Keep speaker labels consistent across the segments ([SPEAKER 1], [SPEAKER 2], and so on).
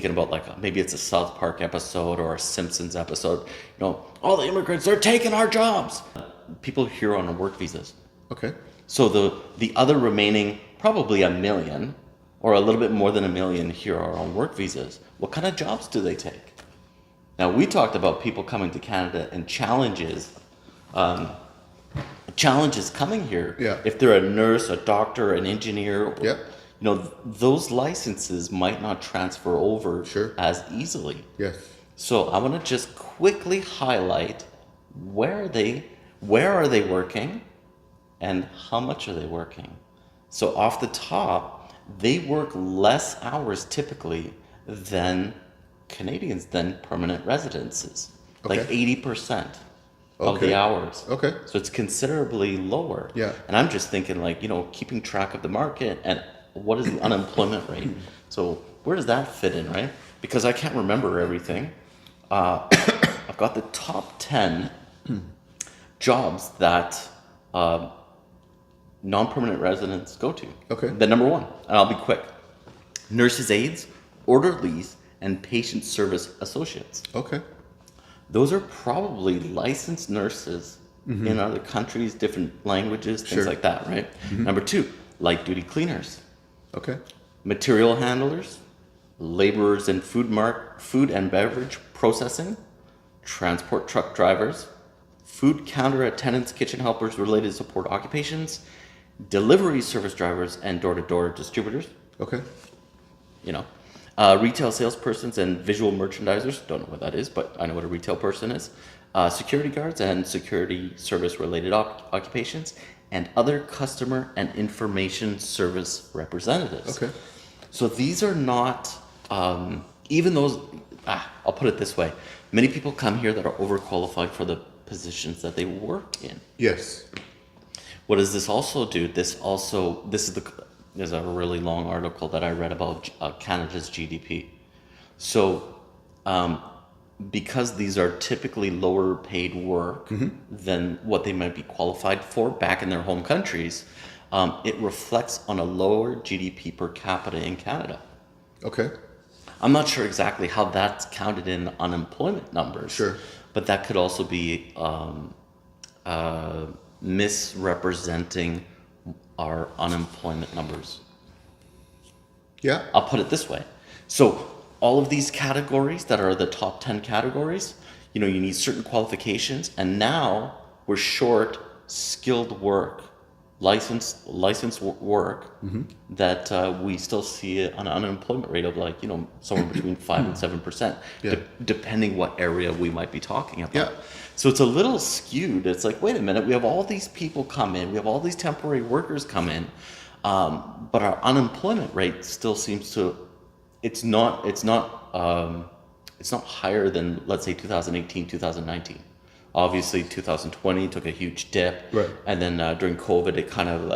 [SPEAKER 1] thinking about like maybe it's a South Park episode or a Simpsons episode. All the immigrants, they're taking our jobs. People here on work visas.
[SPEAKER 2] Okay.
[SPEAKER 1] So the other remaining probably 1 million or a little bit more than 1 million here are on work visas. What kind of jobs do they take? Now we talked about people coming to Canada and challenges coming here.
[SPEAKER 2] Yeah.
[SPEAKER 1] If they're a nurse, a doctor, an engineer.
[SPEAKER 2] Yeah.
[SPEAKER 1] Those licenses might not transfer over
[SPEAKER 2] Sure.
[SPEAKER 1] as easily.
[SPEAKER 2] Yes.
[SPEAKER 1] So I want to just quickly highlight where are they working and how much are they working. So off the top, they work less hours typically than Canadians, than permanent residences.
[SPEAKER 2] Okay.
[SPEAKER 1] Like 80% of
[SPEAKER 2] Okay.
[SPEAKER 1] the hours.
[SPEAKER 2] Okay.
[SPEAKER 1] So it's considerably lower.
[SPEAKER 2] Yeah.
[SPEAKER 1] And I'm just thinking like, keeping track of the market and what is the unemployment rate? So where does that fit in, right? Because I can't remember everything. I've got the top 10 jobs that non-permanent residents go to.
[SPEAKER 2] Okay.
[SPEAKER 1] The number one, and I'll be quick. Nurses' aides, orderlies, and patient service associates.
[SPEAKER 2] Okay.
[SPEAKER 1] Those are probably licensed nurses in other countries, different languages, things
[SPEAKER 2] Sure.
[SPEAKER 1] like that, right? Number two, light duty cleaners,
[SPEAKER 2] Okay.
[SPEAKER 1] material handlers, laborers in food and beverage processing, transport truck drivers, food counter attendants, kitchen helpers, related support occupations, delivery service drivers, and door-to-door distributors.
[SPEAKER 2] Okay.
[SPEAKER 1] Retail salespersons and visual merchandisers, don't know what that is, but I know what a retail person is. Security guards and security service related occupations, and other customer and information service representatives.
[SPEAKER 2] Okay.
[SPEAKER 1] So these are not, even those, I'll put it this way. Many people come here that are overqualified for the positions that they work in.
[SPEAKER 2] Yes.
[SPEAKER 1] What does this also do? There's a really long article that I read about Canada's GDP. So, because these are typically lower paid work than what they might be qualified for back in their home countries, it reflects on a lower GDP per capita in Canada.
[SPEAKER 2] Okay.
[SPEAKER 1] I'm not sure exactly how that's counted in unemployment numbers.
[SPEAKER 2] Sure.
[SPEAKER 1] But that could also be misrepresenting our unemployment numbers.
[SPEAKER 2] Yeah.
[SPEAKER 1] I'll put it this way. So all of these categories that are the top 10 categories, you need certain qualifications, and now we're short skilled work, licensed work that we still see an unemployment rate of somewhere between 5 and 7%,
[SPEAKER 2] Yeah.
[SPEAKER 1] depending what area we might be talking about.
[SPEAKER 2] Yeah.
[SPEAKER 1] So it's a little skewed. It's like, wait a minute, we have all these people come in, we have all these temporary workers come in, but our unemployment rate still seems to, it's not higher than, let's say, 2018, 2019. Obviously, 2020 took a huge dip,
[SPEAKER 2] Right.
[SPEAKER 1] and then during COVID, it kind of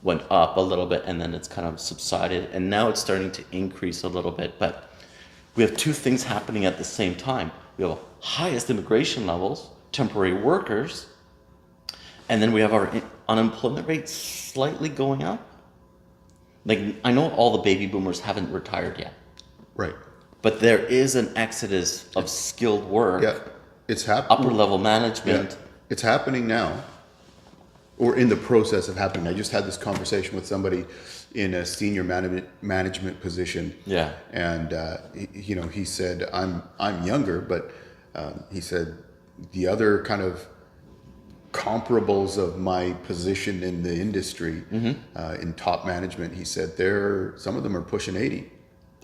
[SPEAKER 1] went up a little bit, and then it's kind of subsided, and now it's starting to increase a little bit. But we have two things happening at the same time. We have highest immigration levels, temporary workers, and then we have our unemployment rate slightly going up. I know all the baby boomers haven't retired yet,
[SPEAKER 2] Right.
[SPEAKER 1] but there is an exodus of skilled work.
[SPEAKER 2] Yeah. It's happening.
[SPEAKER 1] Upper level management.
[SPEAKER 2] Yeah. It's happening now, or in the process of happening. I just had this conversation with somebody in a senior management position.
[SPEAKER 1] Yeah.
[SPEAKER 2] And he said, I'm younger, but he said the other kind of comparables of my position in the industry, in top management, he said some of them are pushing 80.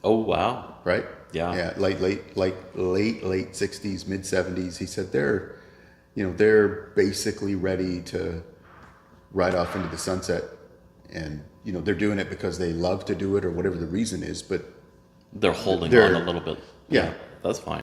[SPEAKER 1] Oh wow.
[SPEAKER 2] Right?
[SPEAKER 1] Yeah.
[SPEAKER 2] Yeah, late 60s, mid 70s. He said they're basically ready to ride off into the sunset, and they're doing it because they love to do it or whatever the reason is, but
[SPEAKER 1] They're holding on a little bit.
[SPEAKER 2] Yeah.
[SPEAKER 1] That's fine.